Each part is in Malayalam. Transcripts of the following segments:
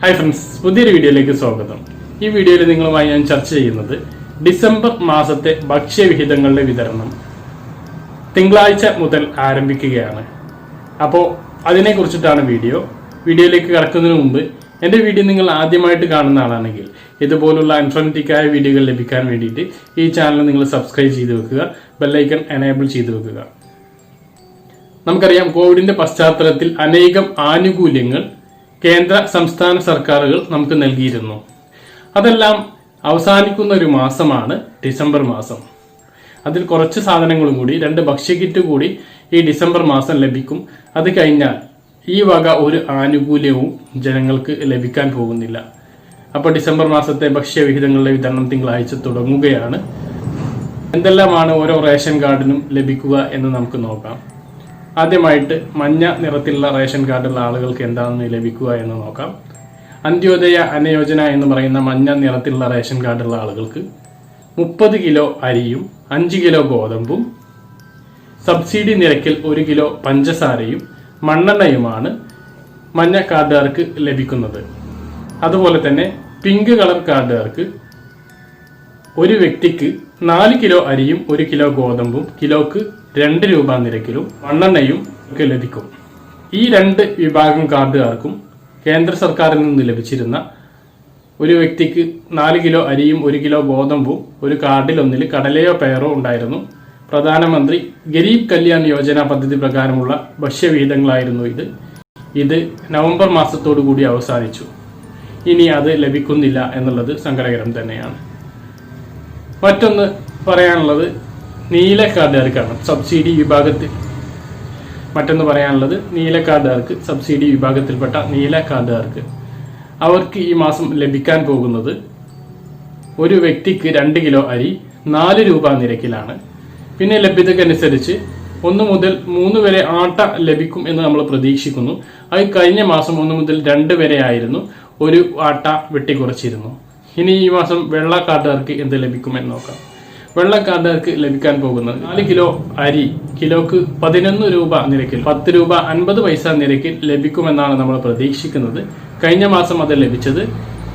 ഹായ് ഫ്രണ്ട്സ്, പുതിയൊരു വീഡിയോയിലേക്ക് സ്വാഗതം. ഈ വീഡിയോയിൽ നിങ്ങളുമായി ഞാൻ ചർച്ച ചെയ്യുന്നത് ഡിസംബർ മാസത്തെ ഭക്ഷ്യവിഹിതങ്ങളുടെ വിതരണം തിങ്കളാഴ്ച മുതൽ ആരംഭിക്കുകയാണ്. അപ്പോൾ അതിനെക്കുറിച്ചിട്ടാണ് വീഡിയോയിലേക്ക് കടക്കുന്നതിന് മുമ്പ് എൻ്റെ വീഡിയോ നിങ്ങൾ ആദ്യമായിട്ട് കാണുന്ന ആളാണെങ്കിൽ ഇതുപോലുള്ള ഇൻഫോർമേറ്റീവായ വീഡിയോകൾ ലഭിക്കാൻ വേണ്ടിയിട്ട് ഈ ചാനൽ നിങ്ങൾ സബ്സ്ക്രൈബ് ചെയ്ത് വെക്കുക, ബെല്ലൈക്കൺ എനേബിൾ ചെയ്ത് വെക്കുക. നമുക്കറിയാം, കോവിഡിന്റെ പശ്ചാത്തലത്തിൽ അനേകം ആനുകൂല്യങ്ങൾ കേന്ദ്ര സംസ്ഥാന സർക്കാരുകൾ നമുക്ക് നൽകിയിരുന്നു. അതെല്ലാം അവസാനിക്കുന്ന ഒരു മാസമാണ് ഡിസംബർ മാസം. അതിൽ കുറച്ച് സാധനങ്ങളും കൂടി, 2 ഭക്ഷ്യക്കിറ്റ് കൂടി ഈ ഡിസംബർ മാസം ലഭിക്കും. അത് കഴിഞ്ഞാൽ ഈ വക ഒരു ആനുകൂല്യവും ജനങ്ങൾക്ക് ലഭിക്കാൻ പോകുന്നില്ല. അപ്പോൾ ഡിസംബർ മാസത്തെ ഭക്ഷ്യവിഹിതങ്ങളുടെ വിതരണം തിങ്കളാഴ്ച തുടങ്ങുകയാണ്. എന്തെല്ലാമാണ് ഓരോ റേഷൻ കാർഡിനും ലഭിക്കുക എന്ന് നമുക്ക് നോക്കാം. ആദ്യമായിട്ട് മഞ്ഞ നിറത്തിലുള്ള റേഷൻ കാർഡുള്ള ആളുകൾക്ക് എന്താണെന്ന് ലഭിക്കുക എന്ന് നോക്കാം. അന്ത്യോദയ അന്നയോജന എന്ന് പറയുന്ന മഞ്ഞ നിറത്തിലുള്ള റേഷൻ കാർഡുള്ള ആളുകൾക്ക് 30 കിലോ അരിയും 5 കിലോ ഗോതമ്പും സബ്സിഡി നിരക്കിൽ 1 കിലോ പഞ്ചസാരയും മണ്ണെണ്ണയുമാണ് മഞ്ഞ കാർഡുകാർക്ക് ലഭിക്കുന്നത്. അതുപോലെ തന്നെ പിങ്ക് കളർ കാർഡുകാർക്ക് ഒരു വ്യക്തിക്ക് 4 കിലോ അരിയും 1 കിലോ ഗോതമ്പും കിലോക്ക് 2 രൂപ നിരക്കിലും മണ്ണെണ്ണയും ഒക്കെ ലഭിക്കും. ഈ 2 വിഭാഗം കാർഡുകാർക്കും കേന്ദ്ര സർക്കാരിൽ നിന്ന് ലഭിച്ചിരുന്ന ഒരു വ്യക്തിക്ക് 4 കിലോ അരിയും 1 കിലോ ഗോതമ്പും ഒരു കാർഡിൽ ഒന്നിൽ കടലയോ പയറോ ഉണ്ടായിരുന്നു. പ്രധാനമന്ത്രി ഗരീബ് കല്യാൺ യോജന പദ്ധതി പ്രകാരമുള്ള ഭക്ഷ്യവിഹിതങ്ങളായിരുന്നു ഇത് നവംബർ മാസത്തോടു കൂടി അവസാനിച്ചു. ഇനി അത് ലഭിക്കുന്നില്ല എന്നുള്ളത് സങ്കടകരം തന്നെയാണ്. മറ്റൊന്ന് പറയാനുള്ളത് നീല കാർഡുകാർക്കാണ്. സബ്സിഡി വിഭാഗത്തിൽപ്പെട്ട നീല കാർഡുകാർക്ക് അവർക്ക് ഈ മാസം ലഭിക്കാൻ പോകുന്നത് ഒരു വ്യക്തിക്ക് 2 കിലോ അരി 4 രൂപ നിരക്കിലാണ്. പിന്നെ ലഭ്യതക്കനുസരിച്ച് 1 മുതൽ 3 വരെ ആട്ട ലഭിക്കും എന്ന് നമ്മൾ പ്രതീക്ഷിക്കുന്നു. അത് കഴിഞ്ഞ മാസം 1 മുതൽ 2 വരെ ആയിരുന്നു, ഒരു ആട്ട വെട്ടിക്കുറച്ചിരുന്നു. ഇനി ഈ മാസം വെള്ള കാർഡുകാർക്ക് എന്ത് ലഭിക്കുമെന്ന് നോക്കാം. വെള്ള കാർഡുകാർക്ക് ലഭിക്കാൻ പോകുന്നത് 4 കിലോ അരി കിലോക്ക് 11 രൂപ നിരക്കിൽ 10 രൂപ 50 പൈസ നിരക്കിൽ ലഭിക്കുമെന്നാണ് നമ്മൾ പ്രതീക്ഷിക്കുന്നത്. കഴിഞ്ഞ മാസം അത് ലഭിച്ചത്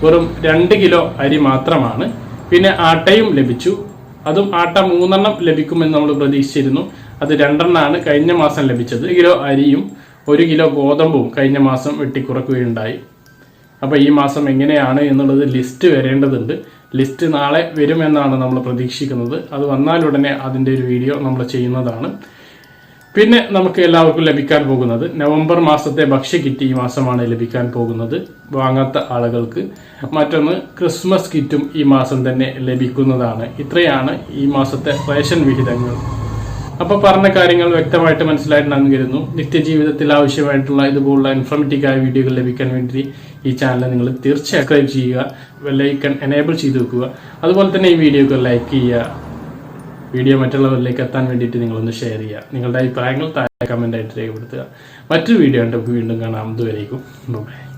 വെറും 2 കിലോ അരി മാത്രമാണ്. പിന്നെ ആട്ടയും ലഭിച്ചു. അതും ആട്ട 3 എണ്ണം ലഭിക്കുമെന്ന് നമ്മൾ പ്രതീക്ഷിച്ചിരുന്നു. അത് 2 എണ്ണമാണ് കഴിഞ്ഞ മാസം ലഭിച്ചത്. 1 കിലോ അരിയും 1 കിലോ ഗോതമ്പും കഴിഞ്ഞ മാസം വെട്ടിക്കുറക്കുകയുണ്ടായി. അപ്പോൾ ഈ മാസം എങ്ങനെയാണ് എന്നുള്ളത് ലിസ്റ്റ് വരേണ്ടതുണ്ട്. ലിസ്റ്റ് നാളെ വരുമെന്നാണ് നമ്മൾ പ്രതീക്ഷിക്കുന്നത്. അത് വന്നാലുടനെ അതിൻ്റെ ഒരു വീഡിയോ നമ്മൾ ചെയ്യുന്നതാണ്. പിന്നെ നമുക്ക് എല്ലാവർക്കും ലഭിക്കാൻ പോകുന്നത് നവംബർ മാസത്തെ ഭക്ഷ്യക്കിറ്റ് ഈ മാസമാണ് ലഭിക്കാൻ പോകുന്നത്, വാങ്ങാത്ത ആളുകൾക്ക്. മറ്റൊന്ന് ക്രിസ്മസ് കിറ്റും ഈ മാസം തന്നെ ലഭിക്കുന്നതാണ്. ഇത്രയാണ് ഈ മാസത്തെ റേഷൻ വിഹിതങ്ങൾ. അപ്പോൾ പറഞ്ഞ കാര്യങ്ങൾ വ്യക്തമായിട്ട് മനസ്സിലായിട്ടുണ്ടെന്ന് കരുതുന്നു. നിത്യജീവിതത്തിൽ ആവശ്യമായിട്ടുള്ള ഇതുപോലുള്ള ഇൻഫോർമേറ്റീവായ വീഡിയോകൾ ലഭിക്കാൻ വേണ്ടി ഈ ചാനൽ നിങ്ങൾ തീർച്ചയായും സബ്സ്ക്രൈബ് ചെയ്യുക, ബെല്ലൈക്കൺ എനേബിൾ ചെയ്ത് വെക്കുക. അതുപോലെ തന്നെ ഈ വീഡിയോക്ക് ലൈക്ക് ചെയ്യുക. വീഡിയോ മറ്റുള്ളവരിലേക്ക് എത്താൻ വേണ്ടിയിട്ട് നിങ്ങളൊന്ന് ഷെയർ ചെയ്യുക. നിങ്ങളുടെ അഭിപ്രായങ്ങൾ താഴെ കമൻ്റായിട്ട് രേഖപ്പെടുത്തുക. മറ്റൊരു വീഡിയോ ഉണ്ട്, വീണ്ടും കാണാം. ഇതുവരേക്കും ബൈ.